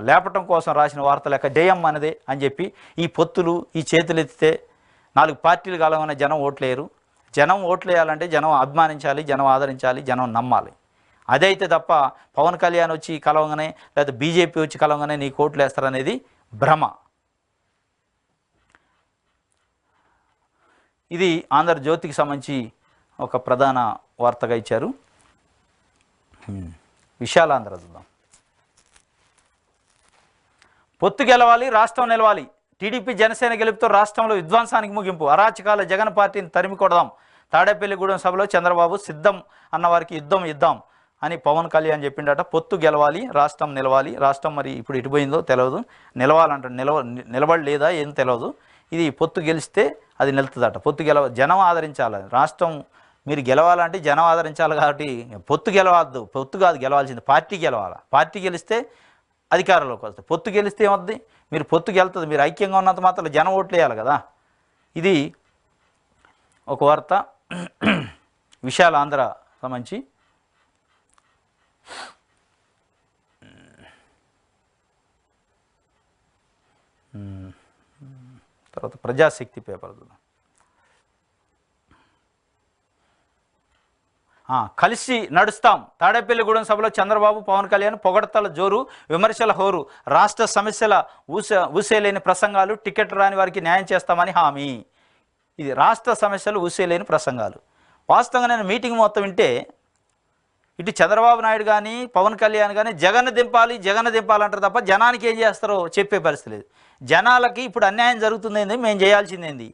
లేపటం కోసం రాసిన వార్త లెక్క జయం అనేదే అని చెప్పి ఈ పొత్తులు ఈ చేతులు ఎత్తితే 4 పార్టీలు కలవగానే జనం ఓట్లేయరు. జనం ఓట్లేయాలంటే జనం అభిమానించాలి, జనం ఆదరించాలి, జనం నమ్మాలి. అదైతే తప్ప పవన్ కళ్యాణ్ వచ్చి కలవగానే లేదా బీజేపీ వచ్చి కలవగానే నీకు ఓట్లు వేస్తారనేది భ్రమ. ఇది ఆంధ్రజ్యోతికి సంబంధించి ఒక ప్రధాన వార్తగా ఇచ్చారు. విశాలాంధ్ర చూద్దాం. పొత్తు గెలవాలి, రాష్ట్రం నిలవాలి. టీడీపీ జనసేన గెలుపుతో రాష్ట్రంలో విధ్వంసానికి ముగింపు. అరాచకాల జగన్ పార్టీని తరిమి కొడదాం. తాడేపల్లిగూడెం సభలో చంద్రబాబు సిద్ధం అన్నవారికి యుద్ధం ఇద్దాం అని పవన్ కళ్యాణ్ చెప్పిండట. పొత్తు గెలవాలి, రాష్ట్రం నిలవాలి. రాష్ట్రం మరి ఇప్పుడు ఇటుపోయిందో తెలియదు, నిలవాలంటాడు. నిలబడలేదా ఏం తెలియదు. ఇది పొత్తు గెలిస్తే అది నిలుతుందట. పొత్తు జనం ఆదరించాలి. రాష్ట్రం మీరు గెలవాలంటే జనం ఆదరించాలి. కాబట్టి పొత్తు గెలవద్దు, పొత్తు కాదు గెలవాల్సింది, పార్టీ గెలవాలి. పార్టీ గెలిస్తే అధికారంలోకి వస్తుంది. పొత్తు గెలిస్తే ఏమవుద్ది? మీరు పొత్తు గెలుతుంది, మీరు ఐక్యంగా ఉన్నంత మాత్రం జనం ఓట్లు వేయాలి కదా. ఇది ఒక వార్త. విశాలాంధ్ర సంబంధించి తర్వాత ప్రజాశక్తి పేపర్ కలిసి నడుస్తాం. తాడేపల్లిగూడెం సభలో చంద్రబాబు పవన్ కళ్యాణ్ పొగడతల జోరు, విమర్శల హోరు. రాష్ట్ర సమస్యల ఊసేలేని ప్రసంగాలు, టికెట్ రాని వారికి న్యాయం చేస్తామని హామీ. ఇది రాష్ట్ర సమస్యలు ఊసేలేని ప్రసంగాలు. వాస్తవంగా నేను మీటింగ్ మొత్తం వింటే ఇటు చంద్రబాబు నాయుడు కానీ పవన్ కళ్యాణ్ కానీ జగన్ దింపాలంటారు తప్ప జనానికి ఏం చేస్తారో చెప్పే పరిస్థితి లేదు. జనాలకి ఇప్పుడు అన్యాయం జరుగుతుందేంది, మేము చేయాల్సిందేంది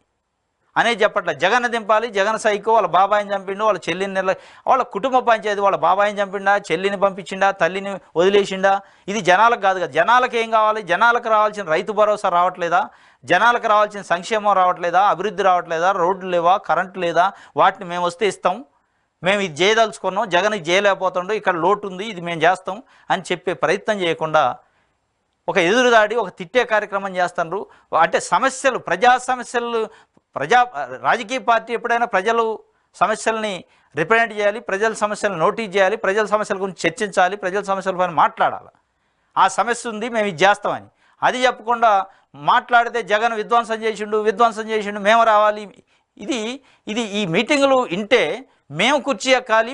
అనేది చెప్పట్లే. జగన్ దింపాలి, జగన్ సైకో, వాళ్ళ బాబాయిని చంపిండు, వాళ్ళ చెల్లిని వాళ్ళ కుటుంబ పంచాయతీ, వాళ్ళ బాబాయిని చంపిండా, చెల్లిని పంపించిండా, తల్లిని వదిలేసిండా, ఇది జనాలకు కాదు కదా. జనాలకు ఏం కావాలి? జనాలకు రావాల్సిన రైతు భరోసా రావట్లేదా? జనాలకు రావాల్సిన సంక్షేమం రావట్లేదా? అభివృద్ధి రావట్లేదా? రోడ్లు లేవా? కరెంటు లేదా? వాటిని మేము వస్తే ఇస్తాం, మేము ఇది చేయదలుచుకున్నాం, జగన్ ఇది చేయలేకపోతుండో, ఇక్కడ లోటు ఉంది, ఇది మేము చేస్తాం అని చెప్పే ప్రయత్నం చేయకుండా ఒక ఎదురుదాడి, ఒక తిట్టే కార్యక్రమం చేస్తున్నారు. అంటే సమస్యలు, ప్రజా సమస్యలు, రాజకీయ పార్టీ ఎప్పుడైనా ప్రజలు సమస్యల్ని రిప్రజెంట్ చేయాలి, ప్రజల సమస్యలను నోటీస్ చేయాలి, ప్రజల సమస్యల గురించి చర్చించాలి, ప్రజల సమస్యల పైన మాట్లాడాలి. ఆ సమస్య ఉంది, మేము ఇది చేస్తామని అది చెప్పకుండా మాట్లాడితే జగన్ విధ్వంసం చేసిండు, మేము రావాలి. ఇది ఈ మీటింగులు వింటే మేము కుర్చీ ఎక్కాలి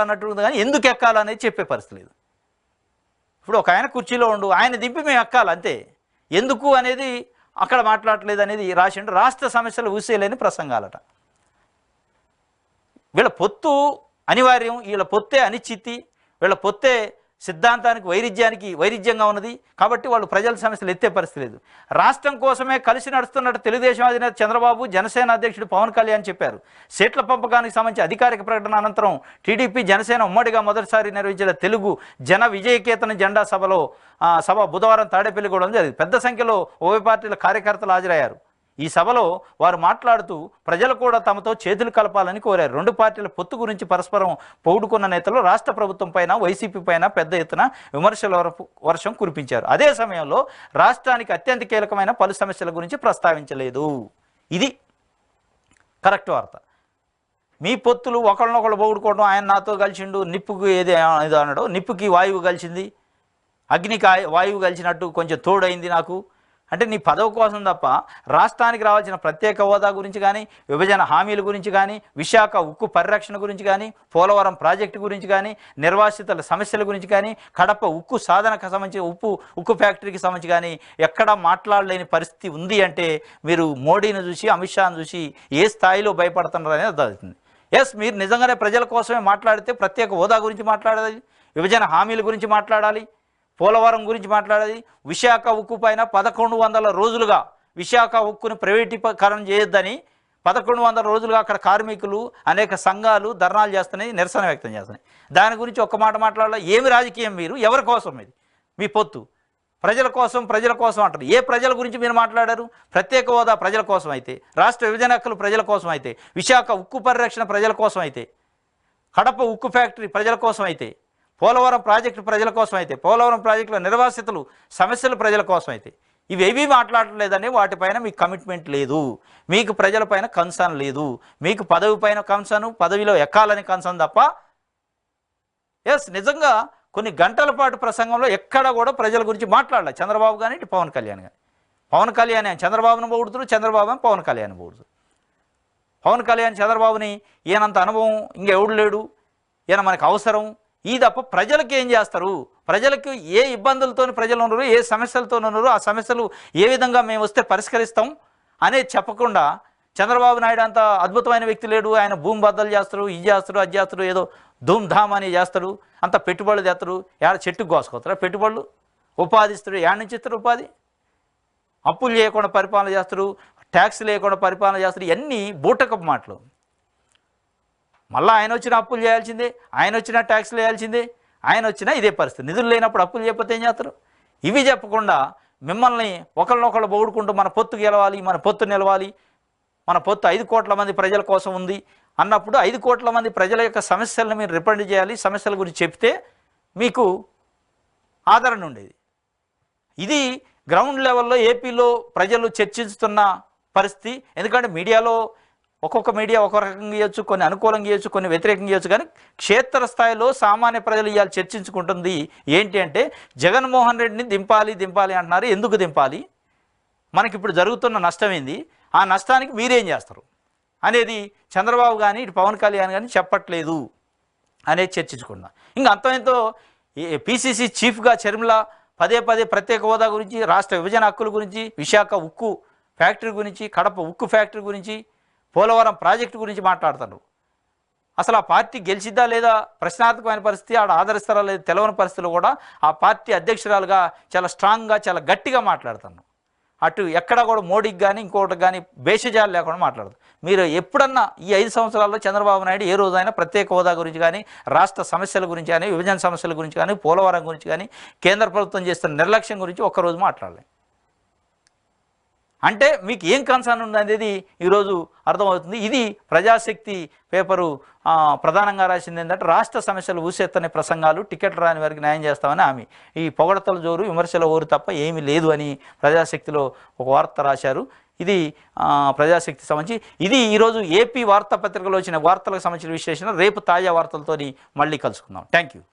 అన్నట్టు ఉంది, కానీ ఎందుకు ఎక్కాలనేది చెప్పే పరిస్థితి లేదు. ఇప్పుడు ఒక ఆయన కుర్చీలో ఉండు, ఆయన దింపి మేము ఎక్కాలి అంతే. ఎందుకు అనేది అక్కడ మాట్లాడలేదు అనేది రాసిండు. రాష్ట్ర సమస్యలు ఊసేలేని ప్రసంగాలట. వీళ్ళ పొత్తు అనివార్యం, వీళ్ళ పొత్తే అనిశ్చితి, వీళ్ళ పొత్తే సిద్ధాంతానికి వైరుధ్యంగా ఉన్నది. కాబట్టి వాళ్ళు ప్రజల సమస్యలు ఎత్తే పరిస్థితి లేదు. రాష్ట్రం కోసమే కలిసి నడుస్తున్నట్టు తెలుగుదేశం అధినేత చంద్రబాబు, జనసేన అధ్యక్షుడు పవన్ కళ్యాణ్ చెప్పారు. సీట్ల పంపకానికి సంబంధించి అధికారిక ప్రకటన అనంతరం టీడీపీ జనసేన ఉమ్మడిగా మొదటిసారి నిర్వహించిన తెలుగు జన విజయకేతన జెండా సభ బుధవారం తాడేపల్లిగూడెంలో జరిగింది. పెద్ద సంఖ్యలో ఉభయ పార్టీల కార్యకర్తలు హాజరయ్యారు. ఈ సభలో వారు మాట్లాడుతూ ప్రజలు కూడా తమతో చేతులు కలపాలని కోరారు. రెండు పార్టీల పొత్తు గురించి పరస్పరం పొగుడుకున్న నేతలు రాష్ట్ర ప్రభుత్వం పైన, వైసీపీ పైన పెద్ద ఎత్తున విమర్శల వర్షం కురిపించారు. అదే సమయంలో రాష్ట్రానికి అత్యంత కీలకమైన పలు సమస్యల గురించి ప్రస్తావించలేదు. ఇది కరెక్ట్ వార్త. మీ పొత్తులు ఒకళ్ళనొకళ్ళు పొగుడుకోవడం, ఆయన నాతో కలిసిండు, నిప్పుకు ఏది అన్నాడో, నిప్పుకి వాయువు కలిసింది, అగ్నికి వాయువు కలిసినట్టు కొంచెం తోడైంది నాకు అంటే నీ పదవి కోసం తప్ప రాష్ట్రానికి రావాల్సిన ప్రత్యేక హోదా గురించి కానీ, విభజన హామీల గురించి కానీ, విశాఖ ఉక్కు పరిరక్షణ గురించి కానీ, పోలవరం ప్రాజెక్టు గురించి కానీ, నిర్వాసితుల సమస్యల గురించి కానీ, కడప ఉక్కు సాధనకు సంబంధించి ఉక్కు ఫ్యాక్టరీకి సంబంధించి కానీ ఎక్కడా మాట్లాడలేని పరిస్థితి ఉంది అంటే మీరు మోడీని చూసి, అమిత్ షాను చూసి ఏ స్థాయిలో భయపడుతున్నారు అనేది అర్థమవుతుంది. ఎస్, మీరు నిజంగానే ప్రజల కోసమే మాట్లాడితే ప్రత్యేక హోదా గురించి మాట్లాడాలి, విభజన హామీల గురించి మాట్లాడాలి, పోలవరం గురించి మాట్లాడేది. విశాఖ ఉక్కు పైన 1100 రోజులుగా విశాఖ ఉక్కుని ప్రైవేటీకరణ చేయొద్దని 1100 రోజులుగా అక్కడ కార్మికులు, అనేక సంఘాలు ధర్నాలు చేస్తున్నాయి, నిరసన వ్యక్తం చేస్తున్నాయి. దాని గురించి ఒక్క మాట మాట్లాడాలి. ఏమి రాజకీయం మీరు? ఎవరి కోసం ఇది? మీ పొత్తు ప్రజల కోసం అంటారు. ఏ ప్రజల గురించి మీరు మాట్లాడారు? ప్రత్యేక హోదా ప్రజల కోసం అయితే, రాష్ట్ర విభజన హక్కులు ప్రజల కోసం అయితే, విశాఖ ఉక్కు పరిరక్షణ ప్రజల కోసం అయితే, కడప ఉక్కు ఫ్యాక్టరీ ప్రజల కోసం అయితే, పోలవరం ప్రాజెక్టు ప్రజల కోసం అయితే, పోలవరం ప్రాజెక్టులో నిర్వాసితులు సమస్యలు ప్రజల కోసం అయితే, ఇవేవీ మాట్లాడలేదని వాటిపైన మీకు కమిట్మెంట్ లేదు, మీకు ప్రజలపైన కన్సర్న్ లేదు, మీకు పదవి పైన కన్సర్న్, పదవిలో ఎక్కాలని కన్సర్న్ తప్ప. ఎస్, నిజంగా కొన్ని గంటల పాటు ప్రసంగంలో ఎక్కడ కూడా ప్రజల గురించి మాట్లాడలేదు చంద్రబాబు కానీ ఇటు పవన్ కళ్యాణ్ కానీ. పవన్ కళ్యాణ్ అని చంద్రబాబును పొగుడుతున్నారు, చంద్రబాబు అని పవన్ కళ్యాణ్ పొగుడుతున్నారు. పవన్ కళ్యాణ్ చంద్రబాబుని ఈయనంత అనుభవం ఇంకెవడు లేడు, ఈయన మనకు అవసరం, ఈ తప్ప ప్రజలకు ఏం చేస్తారు, ప్రజలకు ఏ ఇబ్బందులతో ప్రజలు ఉన్నారు, ఏ సమస్యలతో ఉన్నారు, ఆ సమస్యలు ఏ విధంగా మేము వస్తే పరిష్కరిస్తాం అనేది చెప్పకుండా చంద్రబాబు నాయుడు అంత అద్భుతమైన వ్యక్తి లేడు, ఆయన భూమి బద్దలు చేస్తారు, ఇది చేస్తారు, అది చేస్తారు, ఏదో ధూమ్ ధామ్ అని చేస్తాడు, అంత పెట్టుబడులు చేస్తారు, ఏడ చెట్టుకు కోసుకొస్తారా పెట్టుబడులు, ఉపాధి ఇస్తారు, ఏడ నుంచి ఇస్తారు ఉపాధి, అప్పులు చేయకుండా పరిపాలన చేస్తారు, ట్యాక్స్ లేకుండా పరిపాలన చేస్తారు, ఇవన్నీ బూటకపు మాటలు. మళ్ళీ ఆయన వచ్చిన అప్పులు చేయాల్సిందే, ఆయన వచ్చిన ట్యాక్స్లు వేయాల్సిందే, ఆయన వచ్చినా ఇదే పరిస్థితి. నిధులు లేనప్పుడు అప్పులు చేయకపోతే ఏం చేస్తారు? ఇవి చెప్పకుండా మిమ్మల్ని ఒకళ్ళనొకళ్ళు పొగుడుకుంటూ మన పొత్తు గెలవాలి, మన పొత్తు నిలవాలి, మన పొత్తు 5 కోట్ల మంది ప్రజల కోసం ఉంది అన్నప్పుడు 5 కోట్ల మంది ప్రజల యొక్క సమస్యలను మీరు రిప్రజెంట్ చేయాలి, సమస్యల గురించి చెప్తే మీకు ఆదరణ ఉండేది. ఇది గ్రౌండ్ లెవెల్లో ఏపీలో ప్రజలు చర్చిస్తున్న పరిస్థితి. ఎందుకంటే మీడియాలో ఒక్కొక్క మీడియా ఒక రకంగా ఇవ్వచ్చు, కొన్ని అనుకూలంగా ఇవ్వచ్చు, కొన్ని వ్యతిరేకంగా ఇవ్వచ్చు, కానీ క్షేత్రస్థాయిలో సామాన్య ప్రజలు ఇవాళ చర్చించుకుంటుంది ఏంటి అంటే జగన్మోహన్ రెడ్డిని దింపాలి దింపాలి అంటున్నారు. ఎందుకు దింపాలి, మనకి ఇప్పుడు జరుగుతున్న నష్టం ఏంది, ఆ నష్టానికి మీరేం చేస్తారు అనేది చంద్రబాబు కానీ ఇటు పవన్ కళ్యాణ్ కానీ చెప్పట్లేదు అనేది చర్చించుకుందాం. ఇంకా అంతమేంతో పిసిసి చీఫ్గా షర్మిల పదే పదే ప్రత్యేక హోదా గురించి, రాష్ట్ర విభజన హక్కుల గురించి, విశాఖ ఉక్కు ఫ్యాక్టరీ గురించి, కడప ఉక్కు ఫ్యాక్టరీ గురించి, పోలవరం ప్రాజెక్టు గురించి మాట్లాడుతున్నారు. అసలు ఆ పార్టీ గెలిచిద్దా లేదా ప్రశ్నార్థకమైన పరిస్థితి, ఆడ ఆదరిస్తారా లేదా తెలవని పరిస్థితుల్లో కూడా ఆ పార్టీ అధ్యక్షురాలుగా చాలా స్ట్రాంగ్గా చాలా గట్టిగా మాట్లాడుతున్నారు. అటు ఎక్కడ కూడా మోడీకి కానీ ఇంకోటికి కానీ భేషజాలు లేకుండా మాట్లాడదు. మీరు ఎప్పుడన్నా ఈ 5 సంవత్సరాల్లో చంద్రబాబు నాయుడు ఏ రోజైనా ప్రత్యేక హోదా గురించి కానీ, రాష్ట్ర సమస్యల గురించి కానీ, విభజన సమస్యల గురించి కానీ, పోలవరం గురించి కానీ, కేంద్ర ప్రభుత్వం చేస్తున్న నిర్లక్ష్యం గురించి ఒక్కరోజు మాట్లాడలేదు. అంటే మీకు ఏం కన్సర్న్ ఉంది అనేది ఈరోజు అర్థమవుతుంది. ఇది ప్రజాశక్తి పేపరు ప్రధానంగా రాసింది ఏంటంటే రాష్ట్ర సమస్యలు ఊసెత్తనే ప్రసంగాలు, టికెట్లు రాని వారికి న్యాయం చేస్తామని హామీ, ఈ పొగడతల జోరు విమర్శల ఓరు తప్ప ఏమీ లేదు అని ప్రజాశక్తిలో ఒక వార్త రాశారు. ఇది ప్రజాశక్తి సంబంధించి ఇది ఈరోజు ఏపీ వార్తాపత్రికలో వచ్చిన వార్తలకు సంబంధించిన విశ్లేషణ. రేపు తాజా వార్తలతో మళ్ళీ కలుసుకుందాం. Thank you.